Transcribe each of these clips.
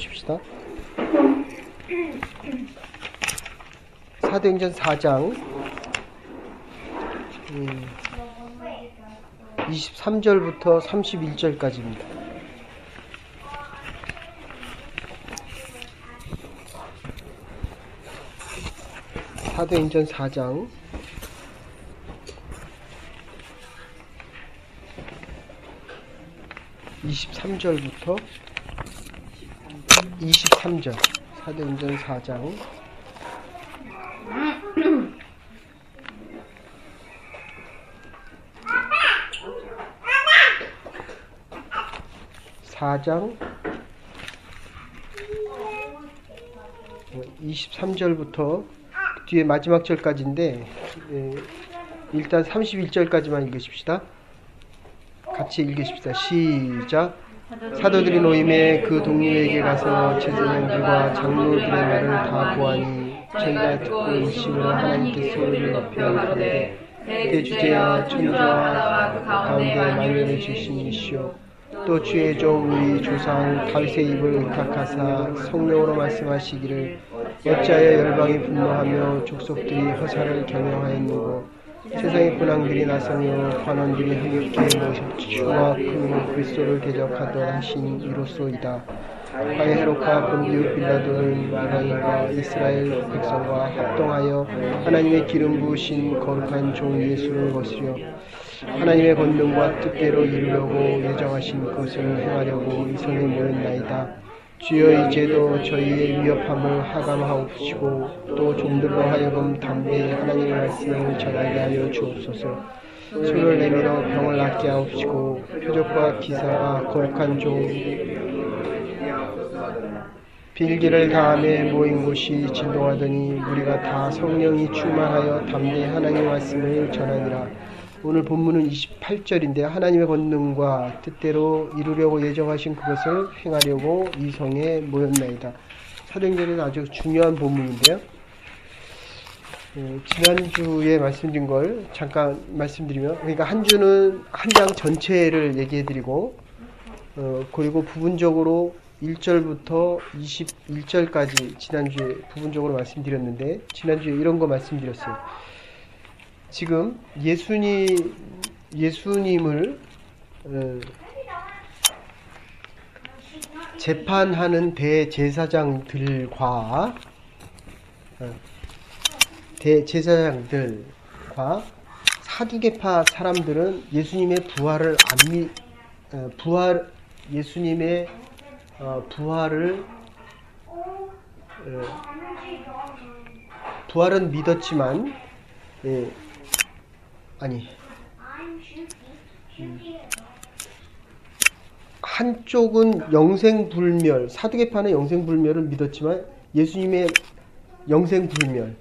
보십시다. 사도행전 4장 23절부터 31절까지입니다. 사도행전 4장 23절부터 23절. 사도행전 4장 4장 23절부터 뒤에 마지막 절까지인데 일단 31절까지만 읽으십시다. 같이 읽으십시다. 시작. 사도들이 노임에 그 동료에게 가서 제사장들과 장로들의 말을 다 보아니 저희가 듣고 일심으로 하나님께 소리를 높여 가로되 대주제야 천주와 그 가운데 만연해 주시니시오. 또 주의 종 우리 조상 다윗의 입을 의탁하사 성령으로 말씀하시기를 어찌하여 열방이 분노하며 족속들이 허사를 경영하였는고 세상의 군왕들이 나서며 관원들이 함께 모셔 주와 그 그리스도를 대적하도록 하신 이로소이다. 과연 헤롯과 본디오 빌라도는 이방인과 이스라엘 백성과 합동하여 하나님의 기름 부으신 거룩한 종 예수를 거스려 하나님의 권능과 뜻대로 이루려고 예정하신 것을 행하려고 이 성에 모였나이다. 주여 이제도 저희의 위협함을 하감하옵시고 또 종들로 하여금 담대히 하나님의 말씀을 전하게 하여 주옵소서. 손을 내밀어 병을 낫게 하옵시고 표적과 기사가 거룩한 종 빌기를 다함에 모인 곳이 진동하더니 우리가 다 성령이 충만하여 담대히 하나님의 말씀을 전하니라. 오늘 본문은 28절인데 하나님의 권능과 뜻대로 이루려고 예정하신 그것을 행하려고 이 성에 모였나이다. 사도행전에는 아주 중요한 본문인데요. 지난주에 말씀드린 걸 잠깐 말씀드리면, 그러니까 한 주는 한 장 전체를 얘기해드리고 그리고 부분적으로 1절부터 21절까지 지난주에 부분적으로 말씀드렸는데, 지난주에 이런 거 말씀드렸어요. 지금 예수님을 재판하는 대제사장들과 사두개파 사람들은 예수님의 예수님의 부활은 믿었지만 한쪽은 영생불멸, 사두개파는 영생불멸을 믿었지만 예수님의 영생불멸.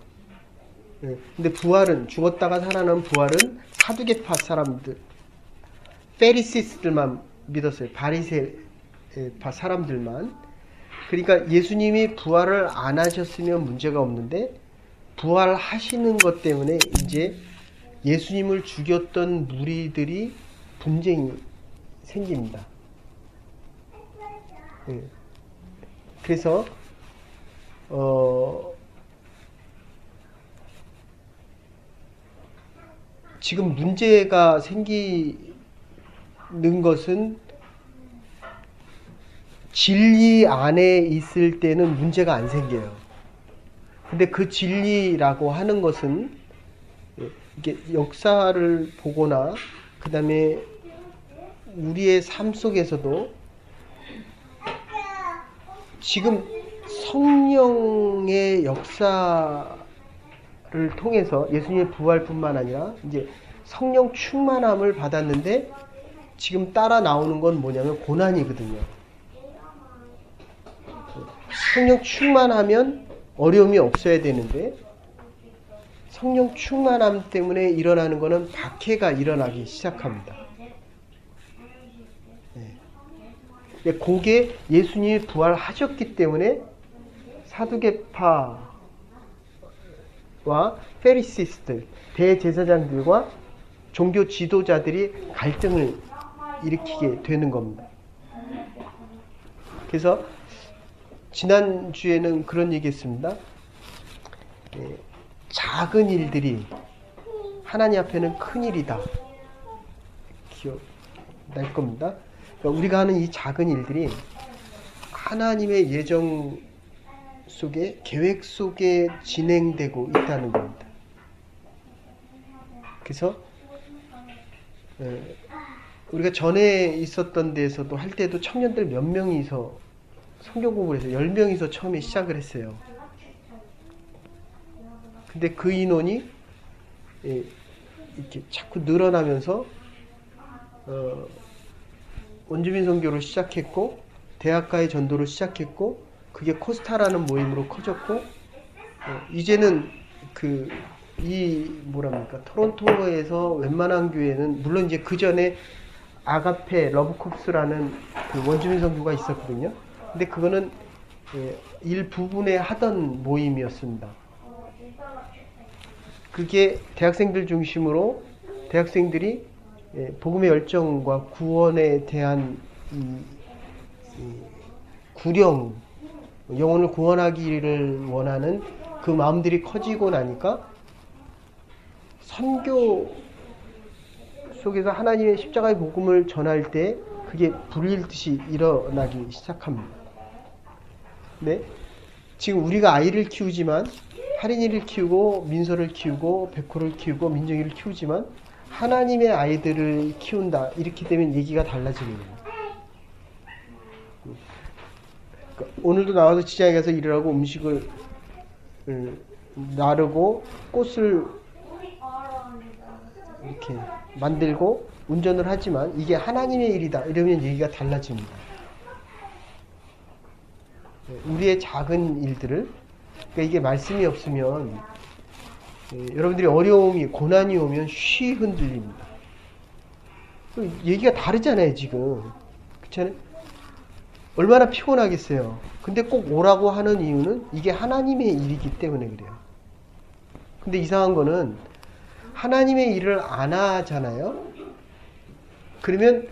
근데 부활은, 죽었다가 살아난 부활은 사두개파 사람들, 페리시스들만 믿었어요. 바리새파 사람들만. 그러니까 예수님이 부활을 안 하셨으면 문제가 없는데 부활하시는 것 때문에 이제 예수님을 죽였던 무리들이 분쟁이 생깁니다. 그래서 지금 문제가 생기는 것은 진리 안에 있을 때는 문제가 안 생겨요. 근데 그 진리라고 하는 것은 이게 역사를 보거나 그 다음에 우리의 삶 속에서도 지금 성령의 역사를 통해서 예수님의 부활뿐만 아니라 이제 성령 충만함을 받았는데 지금 따라 나오는 건 뭐냐면 고난이거든요. 성령 충만하면 어려움이 없어야 되는데 성령 충만함 때문에 일어나는 것은 박해가 일어나기 시작합니다. 그게 예수님이 부활하셨기 때문에 사두개파와 페리시스들, 대제사장들과 종교 지도자들이 갈등을 일으키게 되는 겁니다. 그래서 지난주에는 그런 얘기 했습니다. 작은 일들이 하나님 앞에는 큰 일이다. 기억날 겁니다. 그러니까 우리가 하는 이 작은 일들이 하나님의 예정 속에, 계획 속에 진행되고 있다는 겁니다. 그래서 우리가 전에 있었던 데에서도 할 때도 청년들 몇 명이서 성경 공부를 해서 10명이서 처음에 시작을 했어요. 근데 그 인원이 이렇게 자꾸 늘어나면서 원주민 선교를 시작했고, 대학가의 전도를 시작했고, 그게 코스타라는 모임으로 커졌고, 이제는 토론토에서 웬만한 교회는, 물론 이제 그 전에 아가페 러브콥스라는 그 원주민 선교가 있었거든요. 근데 그거는 일부분에 하던 모임이었습니다. 그게 대학생들 중심으로 대학생들이 복음의 열정과 구원에 대한 구령, 영혼을 구원하기를 원하는 그 마음들이 커지고 나니까 선교 속에서 하나님의 십자가의 복음을 전할 때 그게 불일듯이 일어나기 시작합니다. 네? 지금 우리가 아이를 키우지만, 할인이를 키우고 민서를 키우고 백호를 키우고 민정이를 키우지만 하나님의 아이들을 키운다, 이렇게 되면 얘기가 달라지는 거예요. 그러니까 오늘도 나와서 직장에 가서 일을 하고 음식을 나르고 꽃을 이렇게 만들고 운전을 하지만 이게 하나님의 일이다, 이러면 얘기가 달라집니다. 우리의 작은 일들을, 그러니까 이게 말씀이 없으면 여러분들이 어려움이, 고난이 오면 쉬 흔들립니다. 얘기가 다르잖아요, 지금. 그렇잖아요? 얼마나 피곤하겠어요. 근데 꼭 오라고 하는 이유는 이게 하나님의 일이기 때문에 그래요. 근데 이상한 거는 하나님의 일을 안 하잖아요. 그러면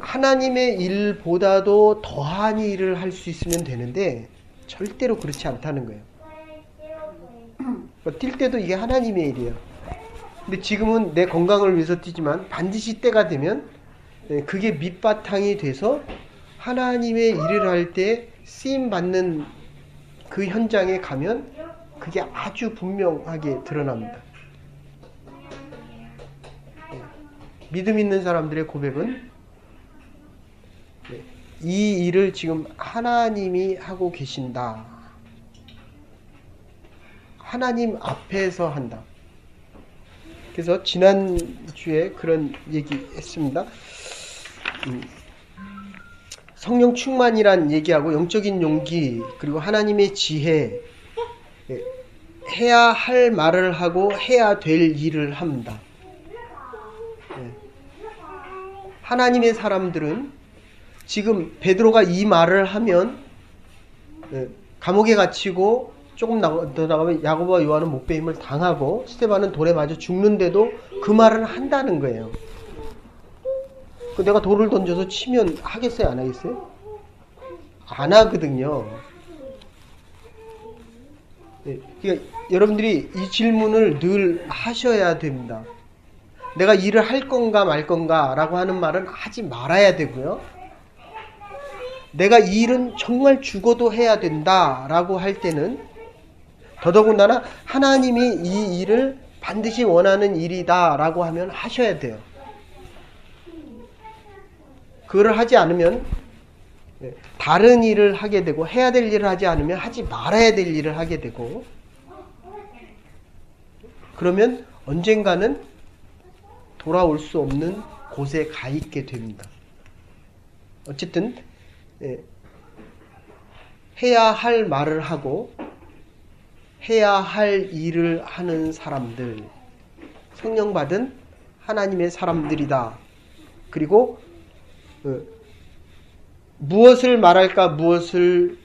하나님의 일보다도 더한 일을 할 수 있으면 되는데 절대로 그렇지 않다는 거예요. 뛸 때도 이게 하나님의 일이에요. 근데 지금은 내 건강을 위해서 뛰지만 반드시 때가 되면 그게 밑바탕이 돼서 하나님의 일을 할 때 쓰임받는 그 현장에 가면 그게 아주 분명하게 드러납니다. 믿음 있는 사람들의 고백은 이 일을 지금 하나님이 하고 계신다. 하나님 앞에서 한다. 그래서 지난주에 그런 얘기 했습니다. 성령 충만이란 얘기하고 영적인 용기, 그리고 하나님의 지혜, 해야 할 말을 하고 해야 될 일을 합니다. 하나님의 사람들은 지금 베드로가 이 말을 하면 감옥에 gat히고 조금 더 나가면 야고보와 요한은 목베임을 당하고 스데반은 돌에 맞아 죽는데도 그 말을 한다는 거예요. 내가 돌을 던져서 치면 하겠어요, 안 하겠어요? 안 하거든요. 그러니까 여러분들이 이 질문을 늘 하셔야 됩니다. 내가 일을 할 건가 말 건가 라고 하는 말은 하지 말아야 되고요. 내가 이 일은 정말 죽어도 해야 된다 라고 할 때는 더더군다나 하나님이 이 일을 반드시 원하는 일이다 라고 하면 하셔야 돼요. 그거를 하지 않으면 다른 일을 하게 되고, 해야 될 일을 하지 않으면 하지 말아야 될 일을 하게 되고, 그러면 언젠가는 돌아올 수 없는 곳에 가 있게 됩니다. 어쨌든 해야 할 말을 하고 해야 할 일을 하는 사람들, 성령 받은 하나님의 사람들이다. 그리고 무엇을 말할까, 무엇을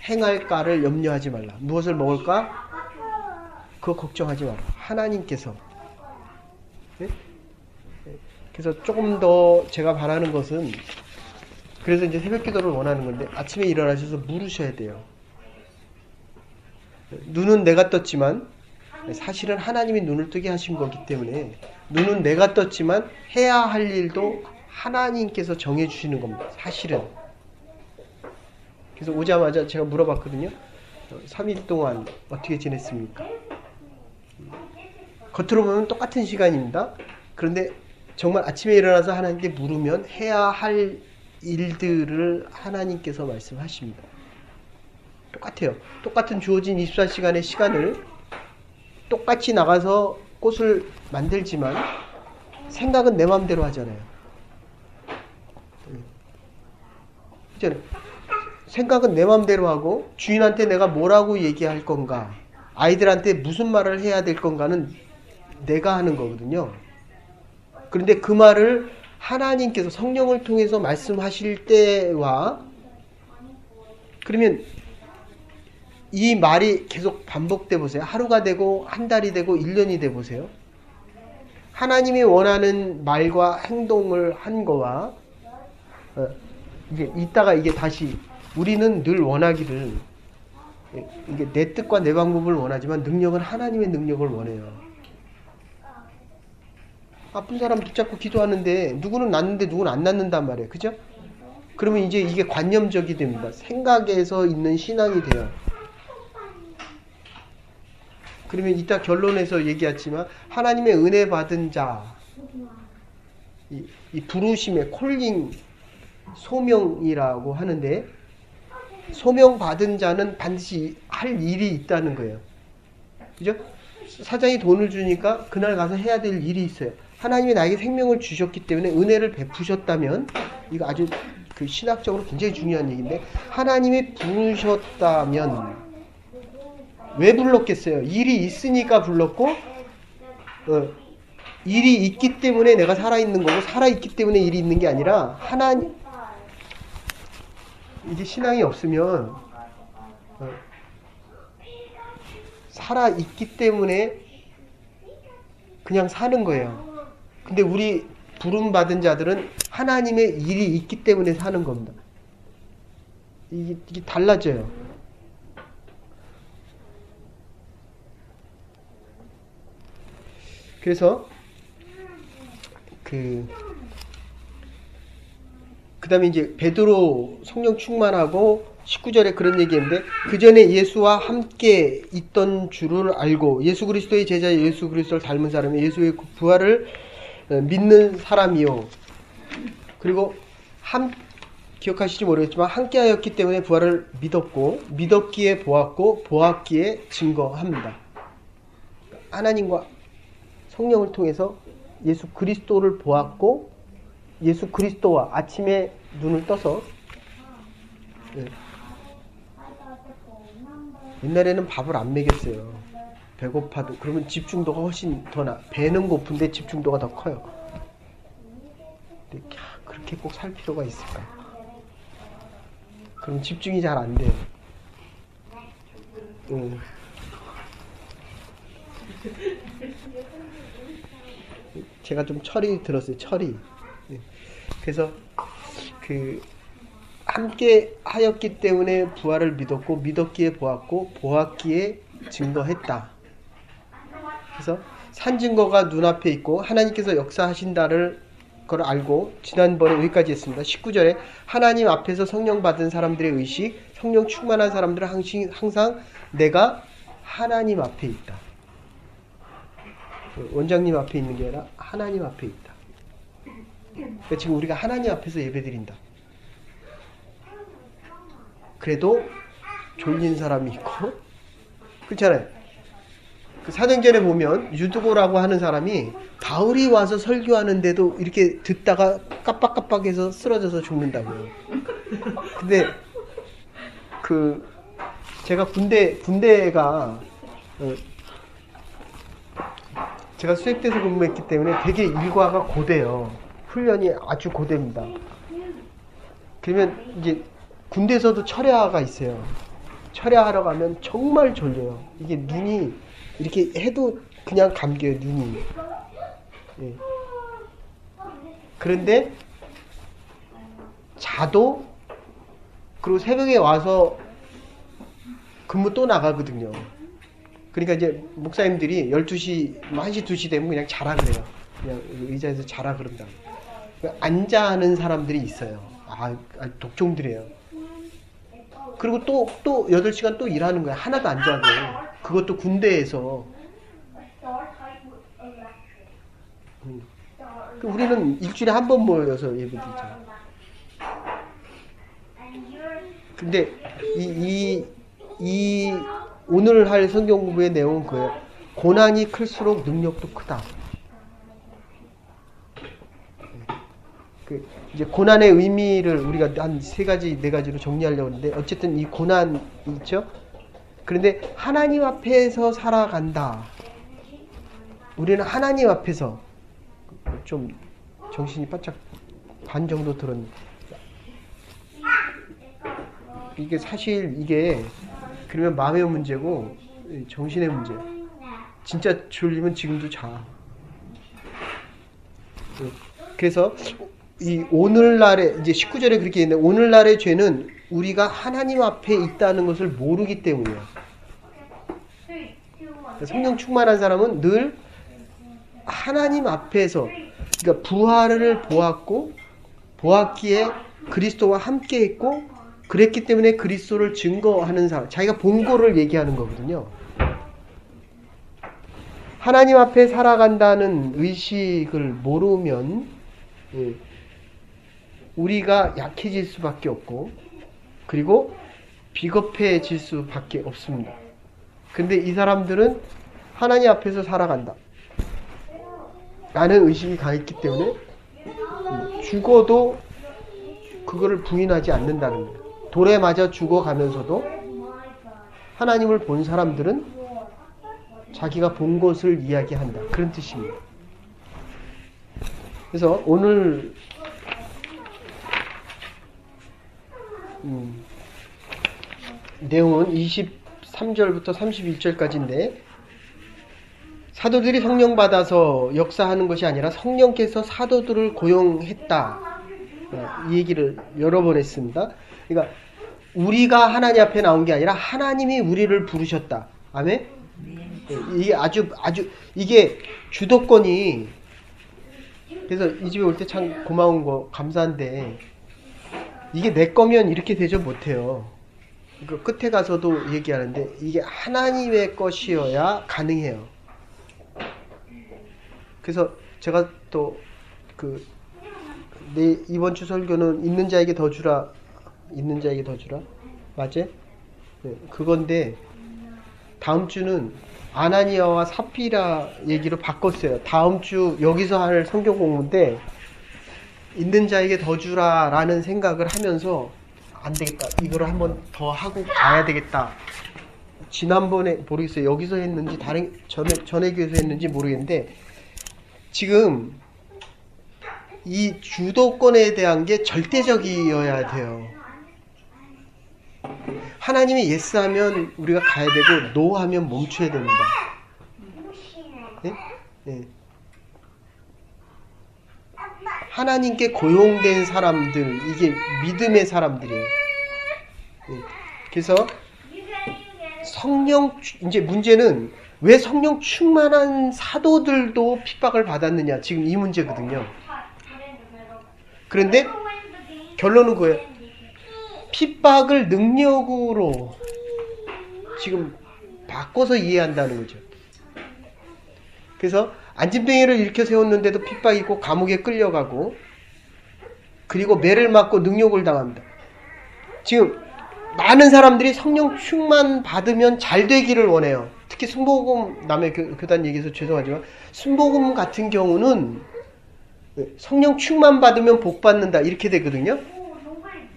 행할까를 염려하지 말라. 무엇을 먹을까? 그거 걱정하지 마라. 하나님께서. 그래서 조금 더 제가 바라는 것은 그래서 이제 새벽 기도를 원하는 건데 아침에 일어나셔서 물으셔야 돼요. 눈은 내가 떴지만 사실은 하나님이 눈을 뜨게 하신 거기 때문에 눈은 내가 떴지만 해야 할 일도 하나님께서 정해주시는 겁니다. 사실은. 그래서 오자마자 제가 물어봤거든요. 3일 동안 어떻게 지냈습니까? 겉으로 보면 똑같은 시간입니다. 그런데 정말 아침에 일어나서 하나님께 물으면 해야 할 일들을 하나님께서 말씀하십니다. 똑같아요. 똑같은 주어진 24시간의 시간을 똑같이 나가서 꽃을 만들지만 생각은 내 마음대로 하잖아요. 그렇잖아요. 생각은 내 마음대로 하고 주인한테 내가 뭐라고 얘기할 건가, 아이들한테 무슨 말을 해야 될 건가는 내가 하는 거거든요. 그런데 그 말을 하나님께서 성령을 통해서 말씀하실 때와 그러면 이 말이 계속 반복돼 보세요. 하루가 되고 한 달이 되고 1년이 돼 보세요. 하나님이 원하는 말과 행동을 한 거와 이게 이따가 이게 다시 우리는 늘 원하기를 이게 내 뜻과 내 방법을 원하지만 능력은 하나님의 능력을 원해요. 아픈 사람 붙잡고 기도하는데 누구는 낫는데 누구는 안 낫는단 말이에요. 그죠? 그러면 이제 이게 관념적이 됩니다. 생각에서 있는 신앙이 돼요. 그러면 이따 결론에서 얘기했지만 하나님의 은혜 받은 자, 이 부르심의 콜링 소명이라고 하는데 소명 받은 자는 반드시 할 일이 있다는 거예요. 그죠? 사장이 돈을 주니까 그날 가서 해야 될 일이 있어요. 하나님이 나에게 생명을 주셨기 때문에 은혜를 베푸셨다면 이거 아주 그 신학적으로 굉장히 중요한 얘기인데 하나님이 부르셨다면 왜 불렀겠어요? 일이 있으니까 불렀고 일이 있기 때문에 내가 살아있는 거고 살아있기 때문에 일이 있는 게 아니라 하나님 이게 신앙이 없으면 살아있기 때문에 그냥 사는 거예요. 근데 우리 부름받은 자들은 하나님의 일이 있기 때문에 사는 겁니다. 이게 달라져요. 그래서 그 다음에 이제 베드로 성령 충만하고 19절에 그런 얘기했는데 그 전에 예수와 함께 있던 줄을 알고 예수 그리스도의 제자 예수 그리스도를 닮은 사람이 예수의 부활을 믿는 사람이요. 그리고 기억하실지 모르겠지만 함께하였기 때문에 부활을 믿었고 믿었기에 보았고 보았기에 증거합니다. 하나님과 성령을 통해서 예수 그리스도를 보았고 예수 그리스도와 아침에 눈을 떠서 옛날에는 밥을 안 먹였어요. 배고파도. 그러면 집중도가 훨씬 더 배는 고픈데 집중도가 더 커요. 근데 그렇게 꼭 살 필요가 있을까? 그럼 집중이 잘 안 돼요. 제가 좀 철이 들었어요. 철이. 그래서 함께 하였기 때문에 부활을 믿었고 믿었기에 보았고 보았기에 증거했다. 그래서 산 증거가 눈앞에 있고 하나님께서 역사하신다를 걸 알고 지난번에 여기까지 했습니다. 19절에 하나님 앞에서 성령 받은 사람들의 의식, 성령 충만한 사람들은 항상 내가 하나님 앞에 있다. 원장님 앞에 있는 게 아니라 하나님 앞에 있다. 그러니까 지금 우리가 하나님 앞에서 예배드린다. 그래도 졸린 사람이 있고 그렇잖아요. 그 사도행전에 보면 유두고라고 하는 사람이 바울이 와서 설교하는데도 이렇게 듣다가 깜빡깜빡해서 쓰러져서 죽는다고요. 근데 제가 군대가 제가 수색대에서 근무했기 때문에 되게 일과가 고돼요. 훈련이 아주 고됩니다. 그러면 이제 군대에서도 철야가 있어요. 철야하러 가면 정말 졸려요. 이게 눈이 이렇게 해도 그냥 감겨요, 눈이. 예. 그런데 자도 그리고 새벽에 와서 근무 또 나가거든요. 그러니까 이제 목사님들이 12시, 1시, 2시 되면 그냥 자라 그래요. 그냥 의자에서 자라 그런다. 앉아 하는 사람들이 있어요. 독종들이에요. 그리고 또 8시간 또 일하는 거야. 하나도 안 자고. 그것도 군대에서. 우리는 일주일에 한 번 모여서 예배드리잖아. 근데 이 오늘 할 성경 공부의 내용은 그예요. 고난이 클수록 능력도 크다. 이제 고난의 의미를 우리가 한 3가지, 4가지로 정리하려고 하는데, 어쨌든 이 고난이 있죠? 그런데 하나님 앞에서 살아간다. 우리는 하나님 앞에서 좀 정신이 바짝 반 정도 들었는데, 이게 사실 그러면 마음의 문제고 정신의 문제. 진짜 졸리면 지금도 자. 그래서 이 오늘날의 이제 19절에 그렇게 있는데, 오늘날의 죄는 우리가 하나님 앞에 있다는 것을 모르기 때문이에요. 성령 충만한 사람은 늘 하나님 앞에서, 그러니까 부활을 보았기에 그리스도와 함께 했고, 그랬기 때문에 그리스도를 증거하는 사람, 자기가 본 거를 얘기하는 거거든요. 하나님 앞에 살아간다는 의식을 모르면 우리가 약해질 수밖에 없고, 그리고 비겁해질 수밖에 없습니다. 근데 이 사람들은 하나님 앞에서 살아간다 라는 의식이 강했기 때문에 죽어도 그거를 부인하지 않는다는 거예요. 돌에 맞아 죽어가면서도 하나님을 본 사람들은 자기가 본 것을 이야기한다. 그런 뜻입니다. 그래서 오늘 내용은 23절부터 31절까지인데, 사도들이 성령 받아서 역사하는 것이 아니라 성령께서 사도들을 고용했다. 이 얘기를 여러 번 했습니다. 그러니까 우리가 하나님 앞에 나온 게 아니라 하나님이 우리를 부르셨다. 아멘? 이게 아주 이게 주도권이, 그래서 이 집에 올 때 참 고마운 거 감사한데, 이게 내 거면 이렇게 대접 못해요. 그 끝에 가서도 얘기하는데, 이게 하나님의 것이어야 가능해요. 그래서 제가 또 이번 주 설교는 있는 자에게 더 주라, 맞지? 네, 그건데 다음 주는 아나니아와 삽비라 얘기로 바꿨어요. 다음 주 여기서 할 성경 공부인데, 있는 자에게 더 주라라는 생각을 하면서 안 되겠다, 이거를 한번 더 하고 가야 되겠다. 지난번에 모르겠어요. 여기서 했는지 다른 전에 교회에서 했는지 모르겠는데, 지금 이 주도권에 대한 게 절대적이어야 돼요. 하나님이 예스 하면 우리가 가야 되고, 노 하면 멈춰야 됩니다. 네? 네. 하나님께 고용된 사람들, 이게 믿음의 사람들이에요. 네. 그래서 이제 문제는 왜 성령 충만한 사도들도 핍박을 받았느냐, 지금 이 문제거든요. 그런데 결론은 그거예요. 핍박을 능력으로 지금 바꿔서 이해한다는 거죠. 그래서 안진뱅이를 일으켜 세웠는데도 핍박이 있고, 감옥에 끌려가고, 그리고 매를 맞고 능욕을 당합니다. 지금 많은 사람들이 성령 충만 받으면 잘 되기를 원해요. 특히 순복음, 남의 교단 얘기해서 죄송하지만, 순복음 같은 경우는 성령 충만 받으면 복 받는다, 이렇게 되거든요.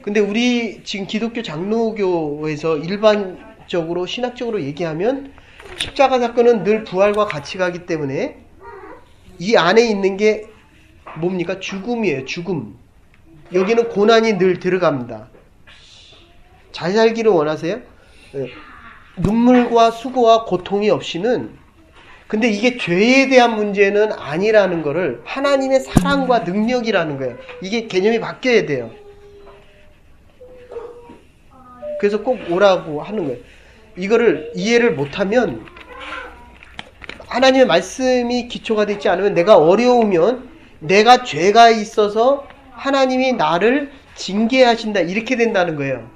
근데 우리 지금 기독교 장로교에서 일반적으로 신학적으로 얘기하면, 십자가 사건은 늘 부활과 같이 가기 때문에 이 안에 있는 게 뭡니까? 죽음이에요. 죽음. 여기는 고난이 늘 들어갑니다. 잘 살기를 원하세요? 눈물과 수고와 고통이 없이는. 근데 이게 죄에 대한 문제는 아니라는 거를, 하나님의 사랑과 능력이라는 거예요. 이게 개념이 바뀌어야 돼요. 그래서 꼭 오라고 하는 거예요. 이거를 이해를 못하면, 하나님의 말씀이 기초가 되지 않으면, 내가 어려우면 내가 죄가 있어서 하나님이 나를 징계하신다, 이렇게 된다는 거예요.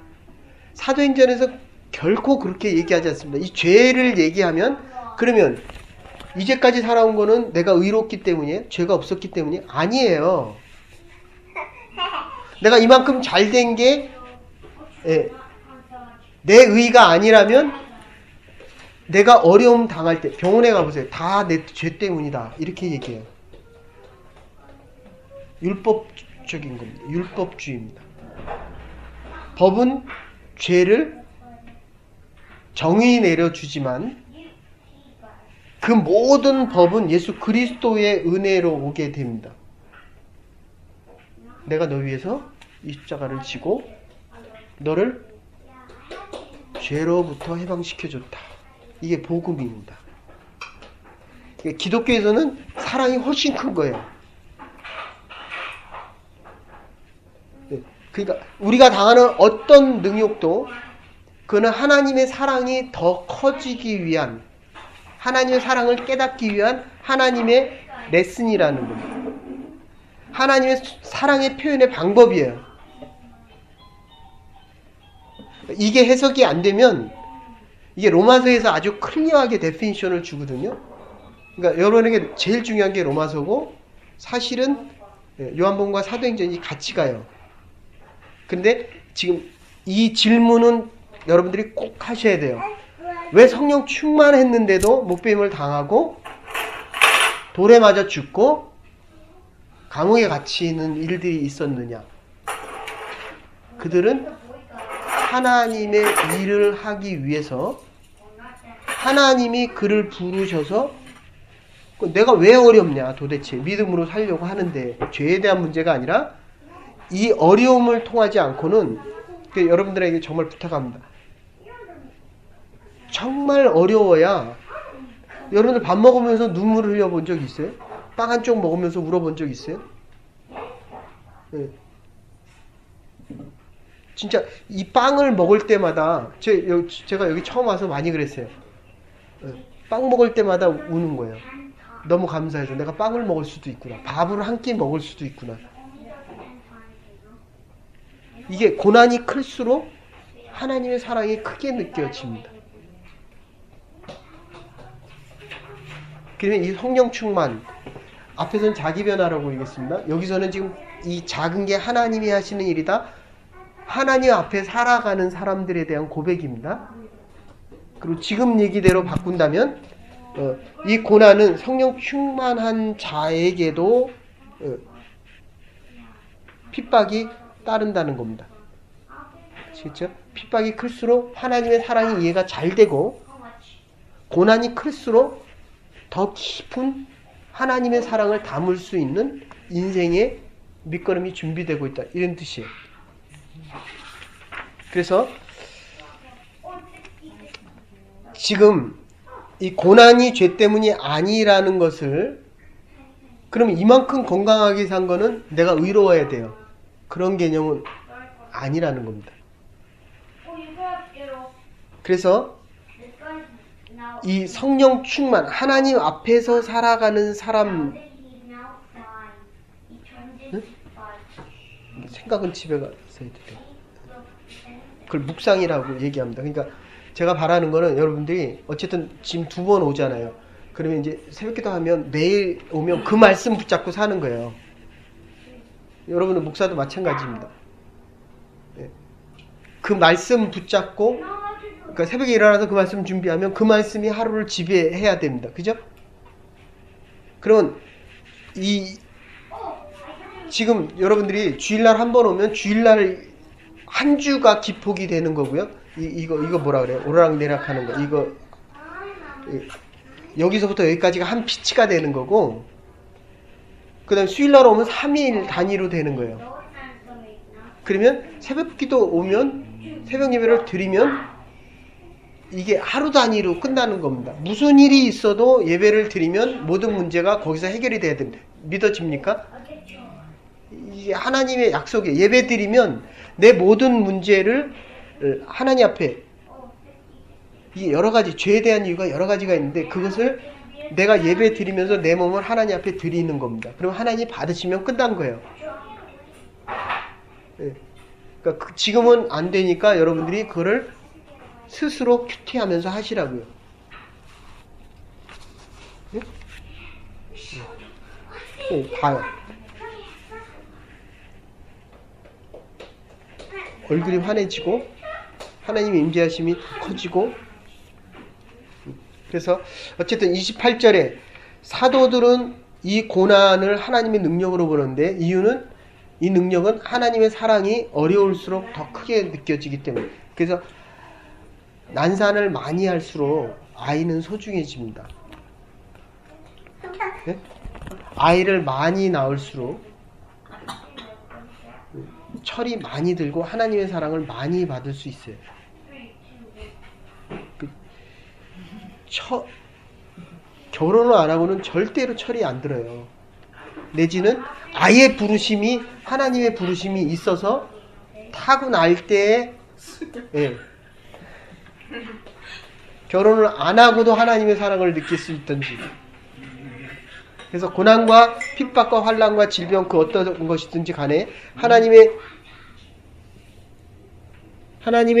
사도행전에서 결코 그렇게 얘기하지 않습니다. 이 죄를 얘기하면, 그러면 이제까지 살아온 거는 내가 의롭기 때문이에요? 죄가 없었기 때문이에요? 아니에요. 내가 이만큼 잘된 게 내 의가 아니라면, 내가 어려움 당할 때 병원에 가보세요. 다 내 죄 때문이다, 이렇게 얘기해요. 율법적인 겁니다. 율법주의입니다. 법은 죄를 정의 내려주지만, 그 모든 법은 예수 그리스도의 은혜로 오게 됩니다. 내가 너 위해서 이 십자가를 지고 너를 죄로부터 해방시켜줬다. 이게 복음입니다. 기독교에서는 사랑이 훨씬 큰 거예요. 그러니까 우리가 당하는 어떤 능욕도, 그는 하나님의 사랑이 더 커지기 위한, 하나님의 사랑을 깨닫기 위한 하나님의 레슨이라는 겁니다. 하나님의 사랑의 표현의 방법이에요. 이게 해석이 안 되면, 이게 로마서에서 아주 클리어하게 데피니션을 주거든요. 그러니까 여러분에게 제일 중요한 게 로마서고, 사실은 요한복음과 사도행전이 같이 가요. 근데 지금 이 질문은 여러분들이 꼭 하셔야 돼요. 왜 성령 충만했는데도 목배임을 당하고 돌에 맞아 죽고 감옥에 갇히는 일들이 있었느냐? 그들은 하나님의 일을 하기 위해서 하나님이 그를 부르셔서, 내가 왜 어렵냐 도대체, 믿음으로 살려고 하는데, 죄에 대한 문제가 아니라 이 어려움을 통하지 않고는, 여러분들에게 정말 부탁합니다. 정말 어려워야, 여러분들 밥 먹으면서 눈물을 흘려본 적 있어요? 빵 한 쪽 먹으면서 울어본 적 있어요? 네. 진짜 이 빵을 먹을 때마다, 제가 여기 처음 와서 많이 그랬어요. 빵 먹을 때마다 우는 거예요. 너무 감사해서 내가 빵을 먹을 수도 있구나, 밥을 한 끼 먹을 수도 있구나. 이게 고난이 클수록 하나님의 사랑이 크게 느껴집니다. 그러면 이 성령 충만, 앞에서는 자기 변화라고 얘기했습니다. 여기서는 지금 이 작은 게 하나님이 하시는 일이다, 하나님 앞에 살아가는 사람들에 대한 고백입니다. 그리고 지금 얘기대로 바꾼다면, 이 고난은 성령 충만한 자에게도 핍박이 따른다는 겁니다. 아시겠죠? 핍박이 클수록 하나님의 사랑이 이해가 잘 되고, 고난이 클수록 더 깊은 하나님의 사랑을 담을 수 있는 인생의 밑거름이 준비되고 있다, 이런 뜻이에요. 그래서 지금 이 고난이 죄 때문이 아니라는 것을, 그러면 이만큼 건강하게 산 거는 내가 의로워야 돼요, 그런 개념은 아니라는 겁니다. 그래서 이 성령 충만, 하나님 앞에서 살아가는 사람, 응? 생각은 집에 가서 해도 돼요. 그걸 묵상이라고 얘기합니다. 그러니까 제가 바라는 거는, 여러분들이 어쨌든 지금 2번 오잖아요. 그러면 이제 새벽기도 하면 매일 오면 그 말씀 붙잡고 사는 거예요. 여러분은 목사도 마찬가지입니다. 그 말씀 붙잡고, 그러니까 새벽에 일어나서 그 말씀 준비하면 그 말씀이 하루를 지배해야 됩니다. 그죠? 그러면 지금 여러분들이 주일날 한 번 오면 주일날 한 주가 기폭이 되는 거고요. 이거 뭐라 그래요? 오르락내락 하는 거. 이거 여기서부터 여기까지가 한 피치가 되는 거고, 그 다음에 수요일날 오면 3일 단위로 되는 거예요. 그러면 새벽기도 오면, 새벽 예배를 드리면 이게 하루 단위로 끝나는 겁니다. 무슨 일이 있어도 예배를 드리면 모든 문제가 거기서 해결이 돼야 됩니다. 믿어집니까? 이게 하나님의 약속이에요. 예배 드리면 내 모든 문제를 하나님 앞에 이게 여러 가지 죄에 대한 이유가 여러 가지가 있는데 그것을 내가 예배 드리면서 내 몸을 하나님 앞에 드리는 겁니다. 그럼 하나님이 받으시면 끝난 거예요. 네. 그러니까 지금은 안 되니까 여러분들이 그거를 스스로 큐티하면서 하시라고요. 네? 봐요. 얼굴이 환해지고 하나님의 임재하심이 커지고. 그래서 어쨌든 28절에 사도들은 이 고난을 하나님의 능력으로 보는데 이유는 이 능력은 하나님의 사랑이 어려울수록 더 크게 느껴지기 때문에. 그래서 난산을 많이 할수록 아이는 소중해집니다. 네? 아이를 많이 낳을수록 철이 많이 들고 하나님의 사랑을 많이 받을 수 있어요. 결혼을 안 하고는 절대로 철이 안 들어요. 내지는 아예 부르심이 하나님의 부르심이 있어서 타고날 때에 예, 결혼을 안 하고도 하나님의 사랑을 느낄 수 있든지. 그래서 고난과 핍박과 환난과 질병 그 어떤 것이든지 간에 하나님의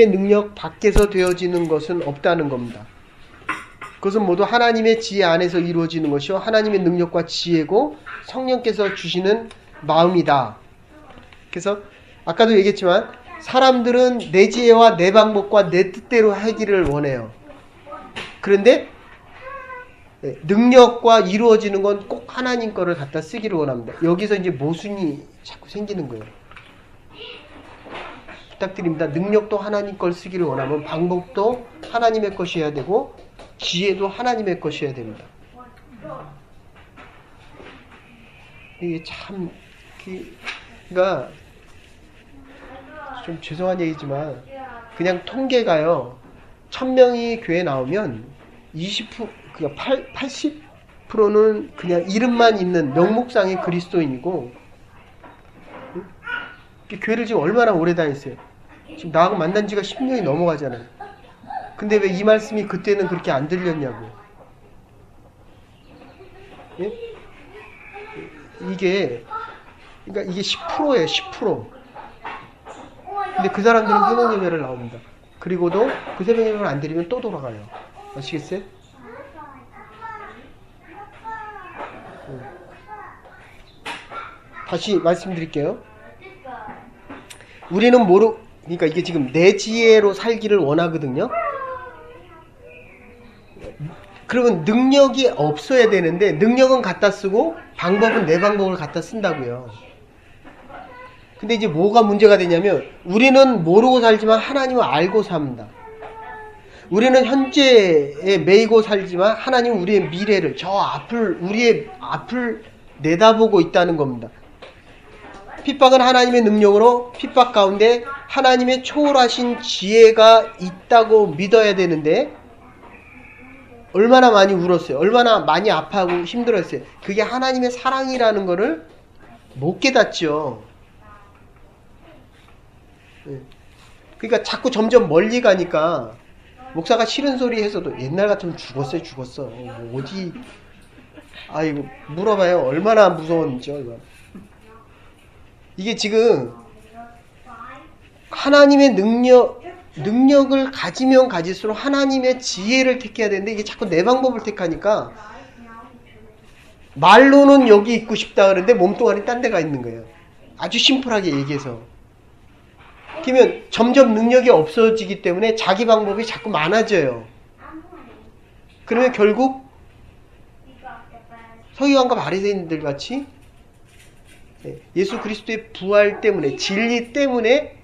능력 밖에서 되어지는 것은 없다는 겁니다. 그것은 모두 하나님의 지혜 안에서 이루어지는 것이요 하나님의 능력과 지혜고 성령께서 주시는 마음이다. 그래서 아까도 얘기했지만 사람들은 내 지혜와 내 방법과 내 뜻대로 하기를 원해요. 그런데 능력과 이루어지는 건 꼭 하나님 거를 갖다 쓰기를 원합니다. 여기서 이제 모순이 자꾸 생기는 거예요. 부탁드립니다. 능력도 하나님 걸 쓰기를 원하면 방법도 하나님의 것이어야 되고 지혜도 하나님의 것이어야 됩니다. 이게 참 그러니까 좀 죄송한 얘기지만 그냥 통계가요. 1000명이 교회 나오면 20% 그러니까 80%는 그냥 이름만 있는 명목상의 그리스도인이고 교회를 지금 얼마나 오래 다녔어요. 지금 나하고 만난 지가 10년이 넘어가잖아요. 근데 왜 이 말씀이 그때는 그렇게 안 들렸냐고. 예? 그러니까 이게 10%예요, 10%. 근데 그 사람들은 새벽 예배를 나옵니다. 그리고도 그 새벽 예배를 안 드리면 또 돌아가요. 아시겠어요? 다시 말씀드릴게요. 우리는 그러니까 이게 지금 내 지혜로 살기를 원하거든요. 그러면 능력이 없어야 되는데 능력은 갖다 쓰고 방법은 내 방법을 갖다 쓴다고요. 근데 이제 뭐가 문제가 되냐면 우리는 모르고 살지만 하나님을 알고 삽니다. 우리는 현재에 매이고 살지만 하나님은 우리의 미래를 우리의 앞을 내다보고 있다는 겁니다. 핍박은 하나님의 능력으로 핍박 가운데 하나님의 초월하신 지혜가 있다고 믿어야 되는데 얼마나 많이 울었어요. 얼마나 많이 아파하고 힘들었어요. 그게 하나님의 사랑이라는 거를 못 깨닫죠. 그러니까 자꾸 점점 멀리 가니까 목사가 싫은 소리 해서도 옛날 같으면 죽었어. 어디 아이고 물어봐요. 얼마나 무서웠는지. 얼마나. 이게 지금 하나님의 능력을 가지면 가질수록 하나님의 지혜를 택해야 되는데 이게 자꾸 내 방법을 택하니까 말로는 여기 있고 싶다 그러는데 몸뚱아리 딴 데가 있는 거예요. 아주 심플하게 얘기해서. 그러면 점점 능력이 없어지기 때문에 자기 방법이 자꾸 많아져요. 그러면 결국 서기관과 바리새인들 같이 예수 그리스도의 부활 때문에 진리 때문에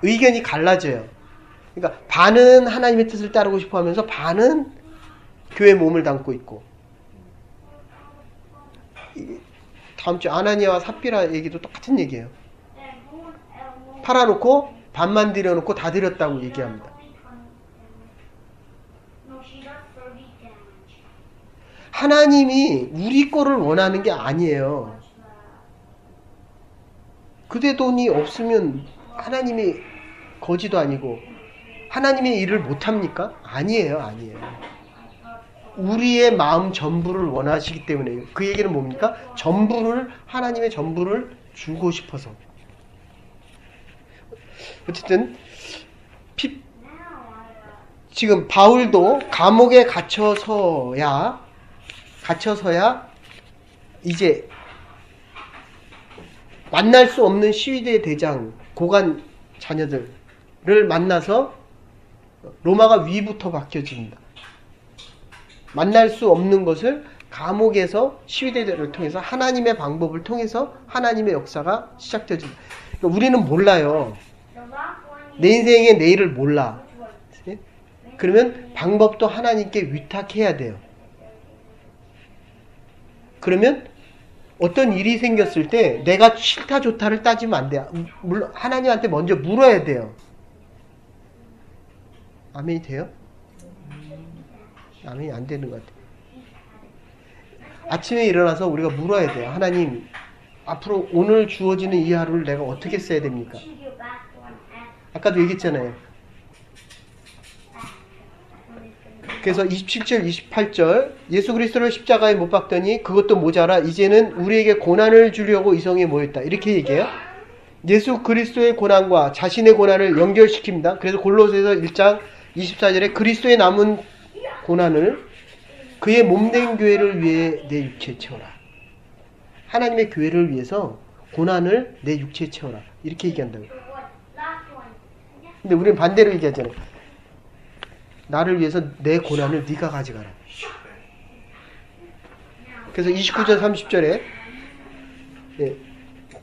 의견이 갈라져요. 그러니까 반은 하나님의 뜻을 따르고 싶어 하면서 반은 교회 몸을 담고 있고. 다음 주 아나니아와 삽비라 얘기도 똑같은 얘기예요. 팔아놓고 반만 들여놓고 다 드렸다고 얘기합니다. 하나님이 우리 거를 원하는 게 아니에요. 그대 돈이 없으면 하나님이 거지도 아니고 하나님의 일을 못합니까? 아니에요. 아니에요. 우리의 마음 전부를 원하시기 때문에. 그 얘기는 뭡니까? 전부를, 하나님의 전부를 주고 싶어서. 어쨌든 지금 바울도 감옥에 갇혀서야 이제 만날 수 없는 시위대 대장 고관 자녀들을 만나서 로마가 위부터 바뀌어집니다. 만날 수 없는 것을 감옥에서 시위대들을 통해서 하나님의 방법을 통해서 하나님의 역사가 시작되어집니다. 그러니까 우리는 몰라요. 내 인생의 내일을 몰라. 그러면 방법도 하나님께 위탁해야 돼요. 그러면 어떤 일이 생겼을 때 내가 싫다 좋다를 따지면 안 돼요. 물론 하나님한테 먼저 물어야 돼요. 아멘이 돼요? 아멘이 안 되는 것 같아요. 아침에 일어나서 우리가 물어야 돼요. 하나님, 앞으로 오늘 주어지는 이 하루를 내가 어떻게 써야 됩니까? 아까도 얘기했잖아요. 그래서 27절, 28절 예수 그리스도를 십자가에 못 박더니 그것도 모자라 이제는 우리에게 고난을 주려고 이성에 모였다. 이렇게 얘기해요. 예수 그리스도의 고난과 자신의 고난을 연결시킵니다. 그래서 골로새서 1장 24절에 그리스도의 남은 고난을 그의 몸된 교회를 위해 내 육체에 채워라. 하나님의 교회를 위해서 고난을 내 육체에 채워라. 이렇게 얘기한다고요. 근데 우리는 반대로 얘기하잖아요. 나를 위해서 내 고난을 네가 가져가라. 그래서 29절 30절에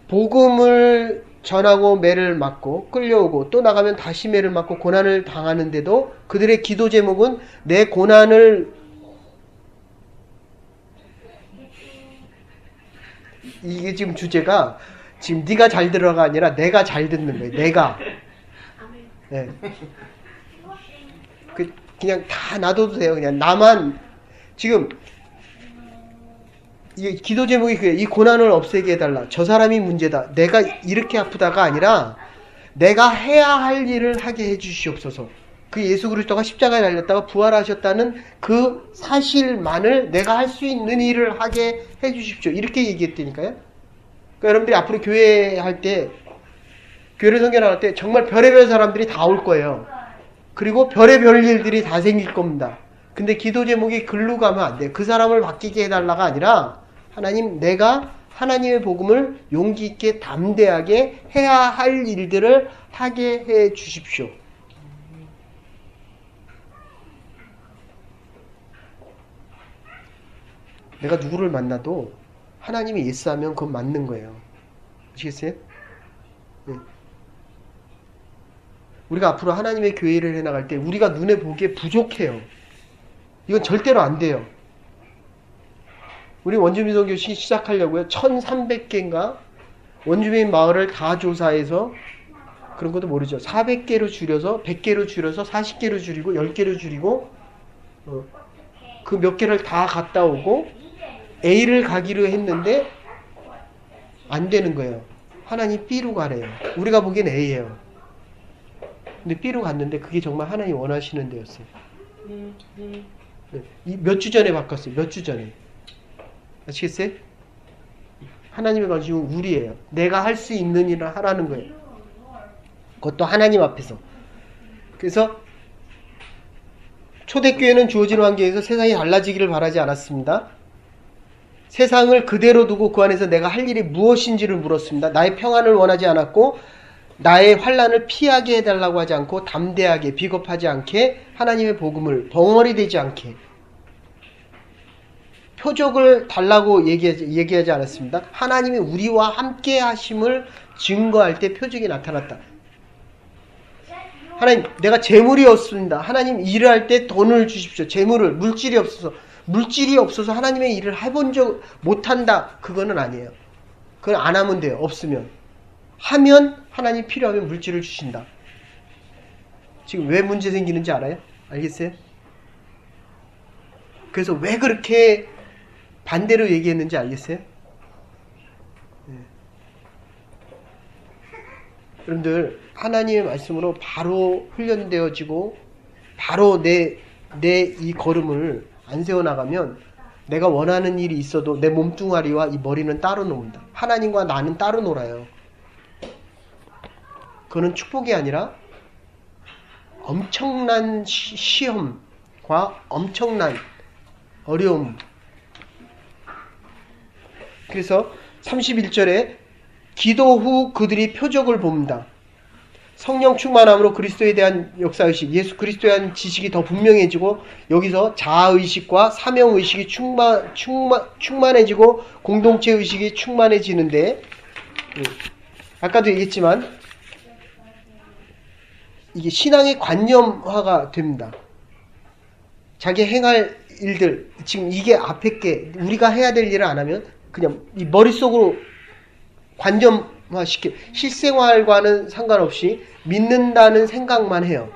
복음을 전하고 매를 맞고 끌려오고 또 나가면 다시 매를 맞고 고난을 당하는데도 그들의 기도 제목은 내 고난을 이게 지금 주제가 지금 네가 잘 들어가 아니라 내가 잘 듣는 거예요. 내가 네. 그냥 다 놔둬도 돼요. 그냥 나만 지금 이 기도 제목이 그래요. 이 고난을 없애게 해달라. 저 사람이 문제다. 내가 이렇게 아프다가 아니라 내가 해야 할 일을 하게 해주시옵소서. 그 예수 그리스도가 십자가에 달렸다가 부활하셨다는 그 사실만을 내가 할 수 있는 일을 하게 해주십시오. 이렇게 얘기했다니까요. 그러니까 여러분들이 앞으로 교회 할 때, 교회를 선교할 때 정말 별의별 사람들이 다 올 거예요. 그리고 별의별 일들이 다 생길 겁니다. 근데 기도 제목이 글로 가면 안 돼요. 그 사람을 바뀌게 해달라가 아니라 하나님, 내가 하나님의 복음을 용기 있게 담대하게 해야 할 일들을 하게 해 주십시오. 내가 누구를 만나도 하나님이 예스하면 그건 맞는 거예요. 아시겠어요? 네. 우리가 앞으로 하나님의 교회를 해나갈 때 우리가 눈에 보기에 부족해요. 이건 절대로 안 돼요. 우리 원주민 선교 시작하려고요. 1300개인가 원주민 마을을 다 조사해서 그런 것도 모르죠. 400개로 줄여서 100개로 줄여서 40개로 줄이고 10개로 줄이고 그 몇 개를 다 갔다 오고 A를 가기로 했는데 안 되는 거예요. 하나님 B로 가래요. 우리가 보기엔 A예요. 근데 B로 갔는데 그게 정말 하나님 원하시는 데였어요. 몇 주 전에 바꿨어요. 몇 주 전에. 아시겠어요? 하나님의 관심은 우리예요. 내가 할 수 있는 일을 하라는 거예요. 그것도 하나님 앞에서. 그래서 초대교회는 주어진 환경에서 세상이 달라지기를 바라지 않았습니다. 세상을 그대로 두고 그 안에서 내가 할 일이 무엇인지를 물었습니다. 나의 평안을 원하지 않았고 나의 환난을 피하게 해달라고 하지 않고 담대하게 비겁하지 않게 하나님의 복음을 벙어리 되지 않게 표적을 달라고 얘기하지 않았습니다. 하나님이 우리와 함께 하심을 증거할 때 표적이 나타났다. 하나님, 내가 재물이 없습니다. 하나님, 일을 할 때 돈을 주십시오. 재물을, 물질이 없어서 하나님의 일을 해본 적 못한다. 그거는 아니에요. 그건 안 하면 돼요. 없으면. 하면 하나님 필요하면 물질을 주신다. 지금 왜 문제 생기는지 알아요? 알겠어요? 그래서 왜 그렇게 반대로 얘기했는지 알겠어요? 네. 여러분들 하나님의 말씀으로 바로 훈련되어지고 바로 내 이 걸음을 안 세워나가면 내가 원하는 일이 있어도 내 몸뚱아리와 이 머리는 따로 논다. 하나님과 나는 따로 놀아요. 그거는 축복이 아니라 엄청난 시험과 엄청난 어려움. 그래서 31절에 기도 후 그들이 표적을 봅니다. 성령 충만함으로 그리스도에 대한 역사의식, 예수 그리스도에 대한 지식이 더 분명해지고 여기서 자아의식과 사명의식이 충만해지고 공동체의식이 충만해지는데 아까도 얘기했지만 이게 신앙의 관념화가 됩니다. 자기 행할 일들, 지금 이게 앞에 게 우리가 해야 될 일을 안 하면 그냥 이 머릿속으로 관념화시켜 실생활과는 상관없이 믿는다는 생각만 해요.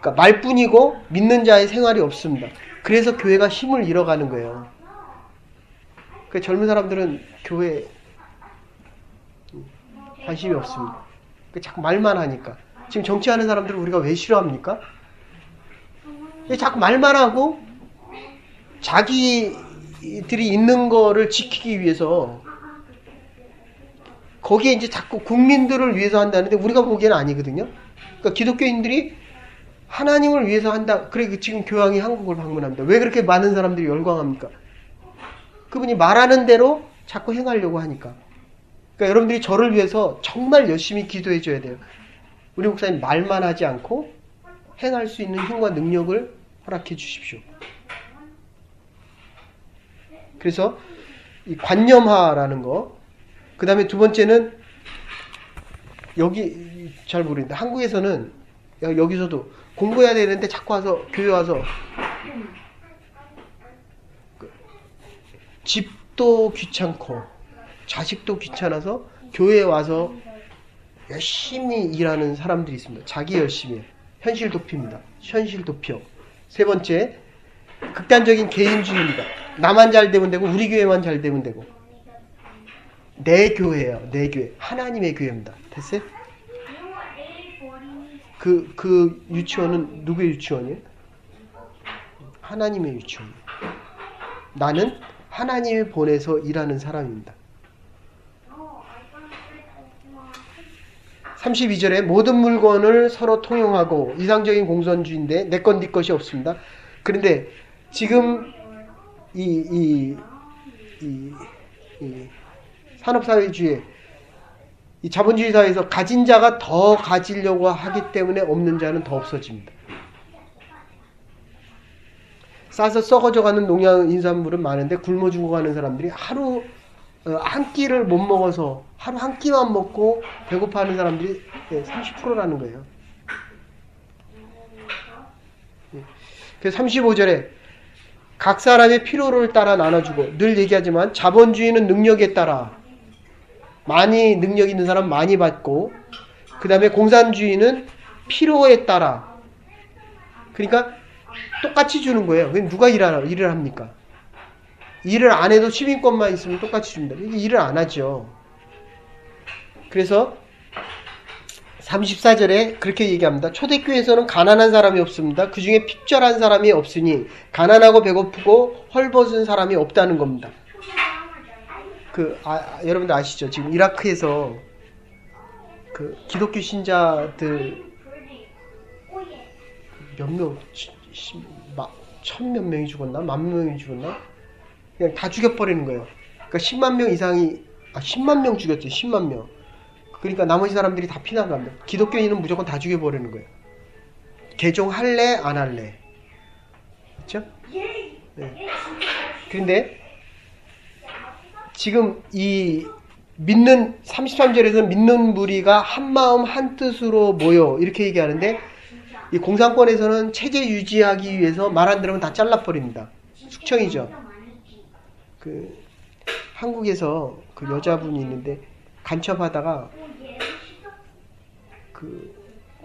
그러니까 말뿐이고 믿는 자의 생활이 없습니다. 그래서 교회가 힘을 잃어가는 거예요. 그 젊은 사람들은 교회에 관심이 없습니다. 자꾸 말만 하니까. 지금 정치하는 사람들을 우리가 왜 싫어합니까? 자꾸 말만 하고 자기들이 있는 거를 지키기 위해서 거기에 이제 자꾸 국민들을 위해서 한다는데 우리가 보기에는 아니거든요. 그러니까 기독교인들이 하나님을 위해서 한다. 그래 지금 교황이 한국을 방문합니다. 왜 그렇게 많은 사람들이 열광합니까? 그분이 말하는 대로 자꾸 행하려고 하니까. 그러니까 여러분들이 저를 위해서 정말 열심히 기도해 줘야 돼요. 우리 목사님 말만 하지 않고 행할 수 있는 힘과 능력을 허락해 주십시오. 그래서 이 관념화라는 거. 그 다음에 두 번째는 여기 잘 모르겠는데 한국에서는 여기서도 공부해야 되는데 자꾸 와서 교회 와서 집도 귀찮고 자식도 귀찮아서 교회에 와서 열심히 일하는 사람들이 있습니다. 자기 열심히 현실 도피입니다. 현실 도피요. 세 번째 극단적인 개인주의입니다. 나만 잘 되면 되고 우리 교회만 잘 되면 되고 내 교회예요. 내 교회. 하나님의 교회입니다. 됐어요? 그 유치원은 누구의 유치원이에요? 하나님의 유치원이에요. 나는 하나님이 보내서 일하는 사람입니다. 32절에 모든 물건을 서로 통용하고 이상적인 공산주의인데 내 건 네 것이 없습니다. 그런데 지금 이 산업사회주의, 이 자본주의 사회에서 가진 자가 더 가지려고 하기 때문에 없는 자는 더 없어집니다. 싸서 썩어져가는 농약 인산물은 많은데 굶어 죽어가는 사람들이 하루 한 끼를 못 먹어서 하루 한 끼만 먹고 배고파하는 사람들이 30%라는 거예요. 그래서 35절에 각 사람의 필요를 따라 나눠주고 늘 얘기하지만 자본주의는 능력에 따라 많이 능력 있는 사람 많이 받고 그 다음에 공산주의는 필요에 따라 그러니까 똑같이 주는 거예요. 그럼 누가 일을 합니까? 일을 안 해도 시민권만 있으면 똑같이 줍니다. 일을 안 하죠. 그래서 34절에 그렇게 얘기합니다. 초대교회에서는 가난한 사람이 없습니다. 그 중에 핍절한 사람이 없으니 가난하고 배고프고 헐벗은 사람이 없다는 겁니다. 여러분들 아시죠? 지금 이라크에서 그 기독교 신자들 몇 명, 1000몇 명이 죽었나? 10,000명이 죽었나? 그냥 다 죽여버리는 거예요. 그러니까 10만 명 이상이 10만 명 죽였죠. 10만 명. 그러니까 나머지 사람들이 다 피난 갑니다. 기독교인은 무조건 다 죽여버리는 거예요. 개종할래 안 할래. 그렇죠? 네. 그런데 지금 이 믿는 33절에서는 믿는 무리가 한 마음 한 뜻으로 모여 이렇게 얘기하는데 이 공산권에서는 체제 유지하기 위해서 말 안 들으면 다 잘라버립니다. 숙청이죠. 한국에서 그 여자분이 있는데 간첩하다가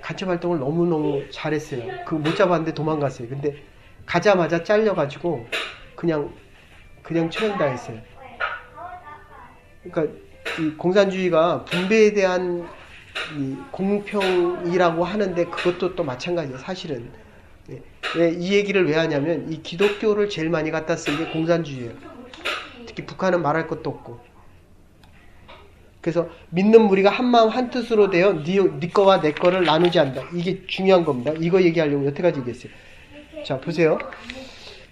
간첩 활동을 너무너무 잘했어요. 못 잡았는데 도망갔어요. 근데 가자마자 잘려가지고 그냥 처형당했어요. 그러니까 이 공산주의가 분배에 대한 이 공평이라고 하는데 그것도 또 마찬가지예요. 사실은 이 얘기를 왜 하냐면 이 기독교를 제일 많이 갖다 쓴 게 공산주의예요. 특히 북한은 말할 것도 없고. 그래서 믿는 무리가 한 마음 한 뜻으로 되어 네 거와 내 거를 나누지 않는다. 이게 중요한 겁니다. 이거 얘기하려고 여태까지 얘기했어요. 자, 보세요.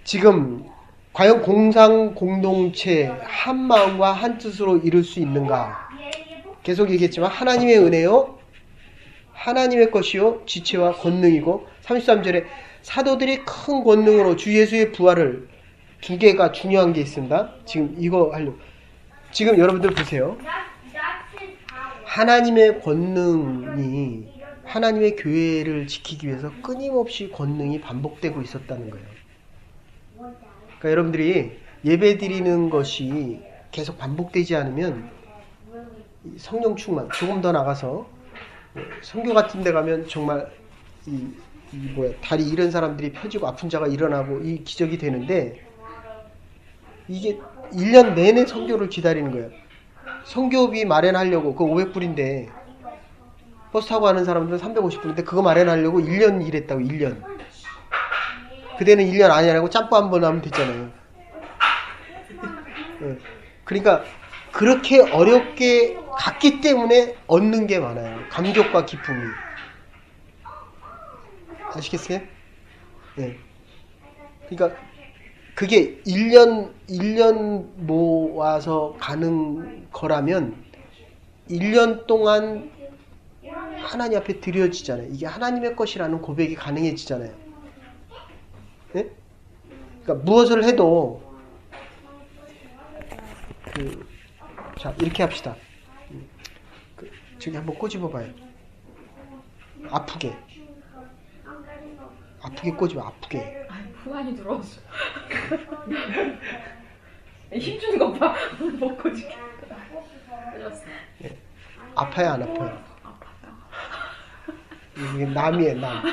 지금 과연 공동체 한 마음과 한 뜻으로 이룰 수 있는가? 계속 얘기했지만 하나님의 은혜요, 하나님의 것이요, 지체와 권능이고 33절에 사도들이 큰 권능으로 주 예수의 부활을, 두 개가 중요한 게 있습니다. 지금 이거 하려고. 지금 여러분들 보세요. 하나님의 권능이 하나님의 교회를 지키기 위해서 끊임없이 권능이 반복되고 있었다는 거예요. 그러니까 여러분들이 예배 드리는 것이 계속 반복되지 않으면 성령 충만, 조금 더 나가서 선교 같은 데 가면 정말 다리 잃은 사람들이 펴지고 아픈 자가 일어나고 이 기적이 되는데, 이게 1년 내내 선교를 기다리는 거예요. 선교비 마련하려고, 그거 500불인데 버스 타고 가는 사람들은 350불인데 그거 마련하려고 1년 일했다고. 1년. 그대는 1년 아니라고 짬뽕 한 번 하면 됐잖아요. 그러니까 그렇게 어렵게 갔기 때문에 얻는 게 많아요. 감격과 기쁨이. 아시겠어요? 네. 그러니까 그게 1년 모아서 가는 거라면 1년 동안 하나님 앞에 드려지잖아요. 이게 하나님의 것이라는 고백이 가능해지잖아요. 네? 그러니까 무엇을 해도 자, 이렇게 합시다. 저기 한번 꼬집어 봐요. 아프게 꼬집어. 아프게. 후환이 들어왔어. 힘주는 것 봐. 못 꼬집게. 네. 아파요, 안 아파요? 아파요. 이게 남이에요, 남.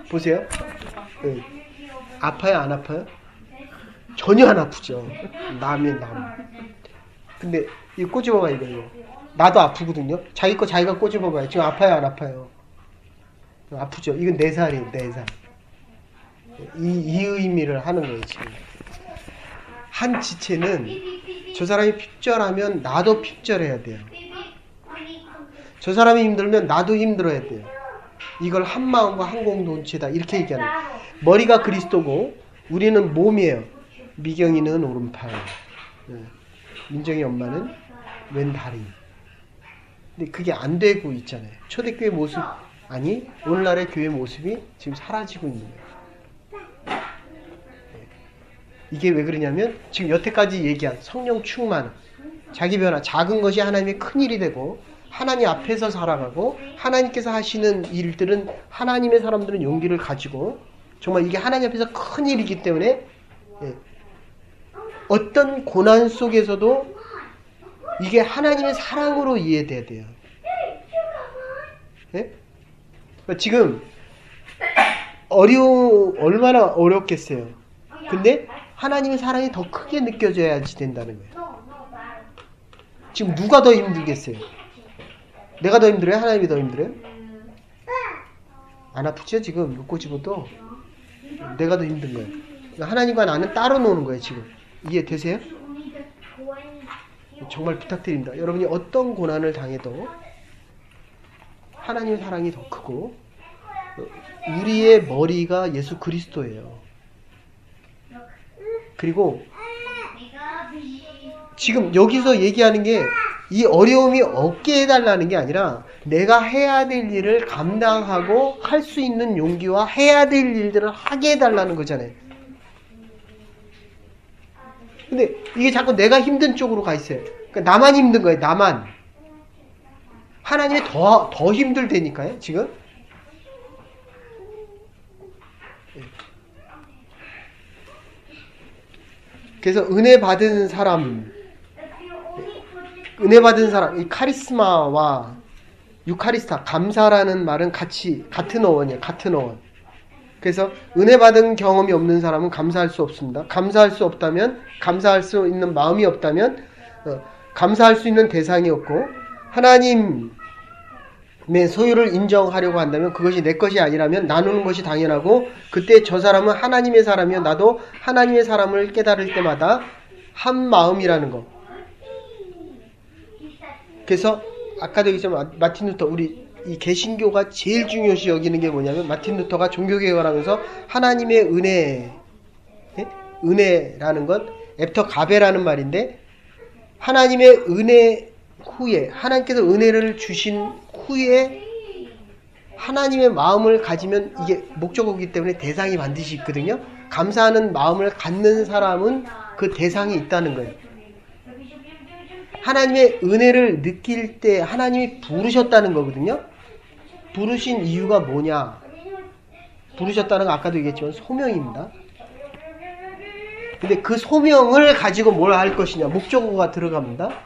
보세요. 네. 아파요, 안 아파요? 전혀 안 아프죠. 남이에요, 남. 근데 이거 꼬집어봐, 이거. 나도 아프거든요. 자기 거 자기가 꼬집어봐요. 지금 아파요, 안 아파요? 아프죠. 이건 4살이에요, 4살. 이 의미를 하는 거예요, 지금. 한 지체는 저 사람이 핍절하면 나도 핍절해야 돼요. 저 사람이 힘들면 나도 힘들어야 돼요. 이걸 한 마음과 한 공동체다, 이렇게 얘기하는 거예요. 머리가 그리스도고 우리는 몸이에요. 미경이는 오른팔, 민정이 엄마는 왼다리. 근데 그게 안 되고 있잖아요. 초대교회 모습, 아니 오늘날의 교회 모습이 지금 사라지고 있는 거예요. 이게 왜 그러냐면 지금 여태까지 얘기한 성령 충만, 자기 변화, 작은 것이 하나님의 큰 일이 되고 하나님 앞에서 살아가고 하나님께서 하시는 일들은 하나님의 사람들은 용기를 가지고 정말 이게 하나님 앞에서 큰 일이기 때문에 어떤 고난 속에서도 이게 하나님의 사랑으로 이해돼야 돼요. 네? 지금 얼마나 어렵겠어요. 근데 하나님의 사랑이 더 크게 느껴져야지 된다는 거예요. 지금 누가 더 힘들겠어요? 내가 더 힘들어요? 하나님이 더 힘들어요? 안 아프죠? 지금 못 꼬집어도 내가 더 힘든 거예요. 하나님과 나는 따로 노는 거예요. 지금 이해되세요? 정말 부탁드립니다. 여러분이 어떤 고난을 당해도 하나님의 사랑이 더 크고 우리의 머리가 예수 그리스도예요. 그리고 지금 여기서 얘기하는 게 이 어려움이 없게 해달라는 게 아니라 내가 해야 될 일을 감당하고 할 수 있는 용기와 해야 될 일들을 하게 해달라는 거잖아요. 근데 이게 자꾸 내가 힘든 쪽으로 가 있어요. 그러니까 나만 힘든 거예요. 나만. 하나님이 더 힘들다니까요. 지금. 그래서 은혜 받은 사람, 이 카리스마와 유카리스타, 감사라는 말은 같은 어원이에요. 같은 어원. 그래서 은혜 받은 경험이 없는 사람은 감사할 수 없습니다. 감사할 수 없다면, 감사할 수 있는 마음이 없다면 감사할 수 있는 대상이 없고, 하나님 소유를 인정하려고 한다면 그것이 내 것이 아니라면 나누는 것이 당연하고, 그때 저 사람은 하나님의 사람이요 나도 하나님의 사람을 깨달을 때마다 한 마음이라는 거. 그래서 아까도 얘기했지만 마틴 루터, 우리 이 개신교가 제일 중요시 여기는 게 뭐냐면, 마틴 루터가 종교개혁을 하면서 하나님의 은혜, 은혜라는 건 앱터 가베라는 말인데, 하나님의 은혜 후에, 하나님께서 은혜를 주신 후에 하나님의 마음을 가지면, 이게 목적어이기 때문에 대상이 반드시 있거든요. 감사하는 마음을 갖는 사람은 그 대상이 있다는 거예요. 하나님의 은혜를 느낄 때 하나님이 부르셨다는 거거든요. 부르신 이유가 뭐냐? 부르셨다는 건 아까도 얘기했지만 소명입니다. 근데 그 소명을 가지고 뭘 할 것이냐? 목적어가 들어갑니다.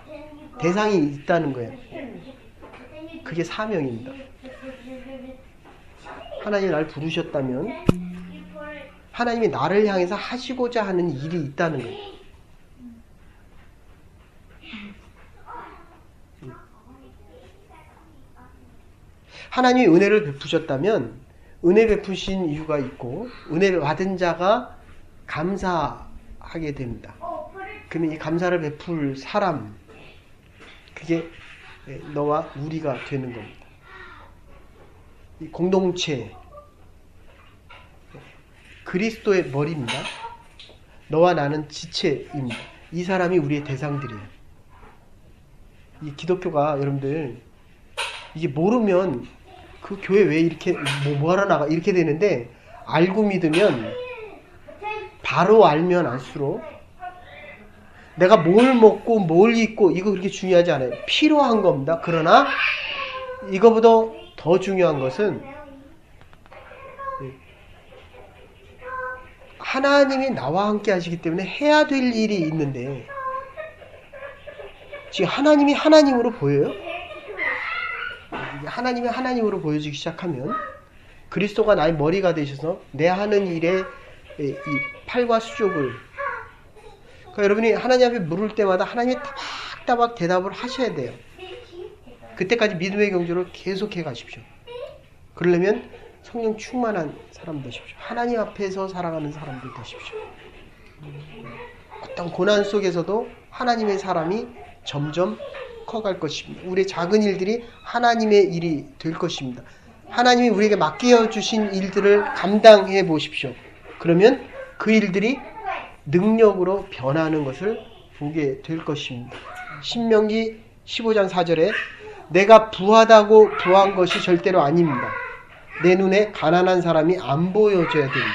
대상이 있다는 거예요. 그게 사명입니다. 하나님이 나를 부르셨다면 하나님이 나를 향해서 하시고자 하는 일이 있다는 거예요. 하나님이 은혜를 베푸셨다면 은혜 베푸신 이유가 있고, 은혜 받은 자가 감사하게 됩니다. 그러면 이 감사를 베풀 사람, 그게 너와 우리가 되는 겁니다. 이 공동체, 그리스도의 머리입니다. 너와 나는 지체입니다. 이 사람이 우리의 대상들이에요. 이 기독교가 여러분들, 이게 모르면 그 교회 왜 이렇게 뭐하러 나가 이렇게 되는데, 알고 믿으면, 바로 알면 알수록 내가 뭘 먹고 뭘 입고 이거 그렇게 중요하지 않아요. 필요한 겁니다. 그러나 이거보다 더 중요한 것은 하나님이 나와 함께 하시기 때문에 해야 될 일이 있는데, 지금 하나님이 하나님으로 보여요? 하나님이 하나님으로 보여지기 시작하면 그리스도가 나의 머리가 되셔서 내 하는 일에 이 팔과 수족을, 그러니까 여러분이 하나님 앞에 물을 때마다 하나님이 따박따박 대답을 하셔야 돼요. 그때까지 믿음의 경주를 계속해 가십시오. 그러려면 성령 충만한 사람 되십시오. 하나님 앞에서 살아가는 사람들 되십시오. 어떤 고난 속에서도 하나님의 사람이 점점 커갈 것입니다. 우리의 작은 일들이 하나님의 일이 될 것입니다. 하나님이 우리에게 맡겨주신 일들을 감당해 보십시오. 그러면 그 일들이 능력으로 변하는 것을 보게 될 것입니다. 신명기 15장 4절에 내가 부하다고 부한 것이 절대로 아닙니다. 내 눈에 가난한 사람이 안 보여져야 됩니다.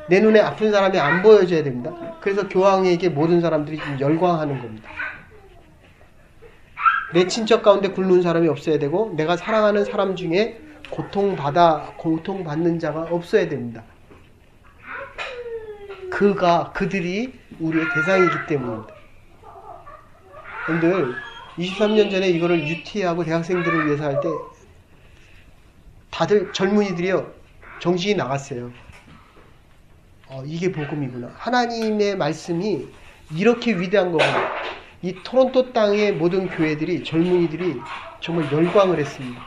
내 눈에 아픈 사람이 안 보여져야 됩니다. 그래서 교황에게 모든 사람들이 좀 열광하는 겁니다. 내 친척 가운데 굶는 사람이 없어야 되고, 내가 사랑하는 사람 중에 고통받는 자가 없어야 됩니다. 그들이 우리의 대상이기 때문입니다. 여러분들 23년 전에 이거를 UT하고 대학생들을 위해서 할 때 다들 젊은이들이요 정신이 나갔어요. 이게 복음이구나. 하나님의 말씀이 이렇게 위대한 거구나. 이 토론토 땅의 모든 교회들이, 젊은이들이 정말 열광을 했습니다.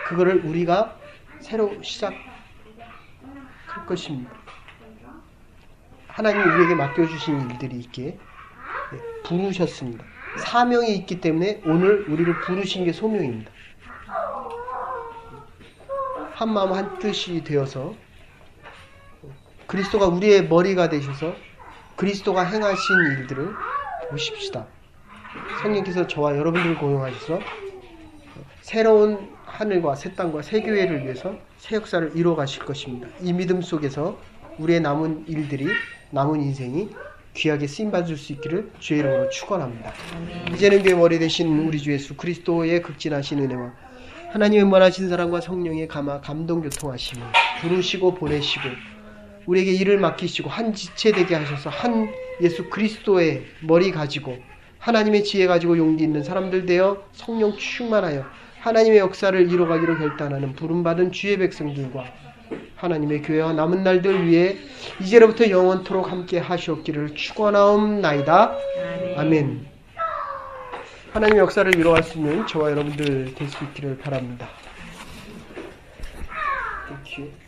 그거를 우리가 새로 시작할 것입니다. 하나님이 우리에게 맡겨주신 일들이 있게 부르셨습니다. 사명이 있기 때문에 오늘 우리를 부르신 게 소명입니다. 한 마음 한 뜻이 되어서 그리스도가 우리의 머리가 되셔서 그리스도가 행하신 일들을 보십시다. 성령께서 저와 여러분들을 고용하셔서 새로운 하늘과 새 땅과 새 교회를 위해서 새 역사를 이루어 가실 것입니다. 이 믿음 속에서 우리의 남은 일들이, 남은 인생이 귀하게 쓰임받을 수 있기를 주의 이름으로 축원합니다. 이제는 그의 머리 되신 우리 주 예수 그리스도의 극진하신 은혜와 하나님의 원하신 사랑과 성령의 감동 교통하심을 부르시고 보내시고 우리에게 일을 맡기시고 한 지체 되게 하셔서 한 예수 그리스도의 머리 가지고 하나님의 지혜 가지고 용기 있는 사람들 되어 성령 충만하여 하나님의 역사를 이루어가기로 결단하는 부름받은 주의 백성들과 하나님의 교회와 남은 날들 위해 이제로부터 영원토록 함께 하시옵기를 축원하옵나이다. 아멘. 하나님의 역사를 이뤄갈 수 있는 저와 여러분들 될 수 있기를 바랍니다. Thank you.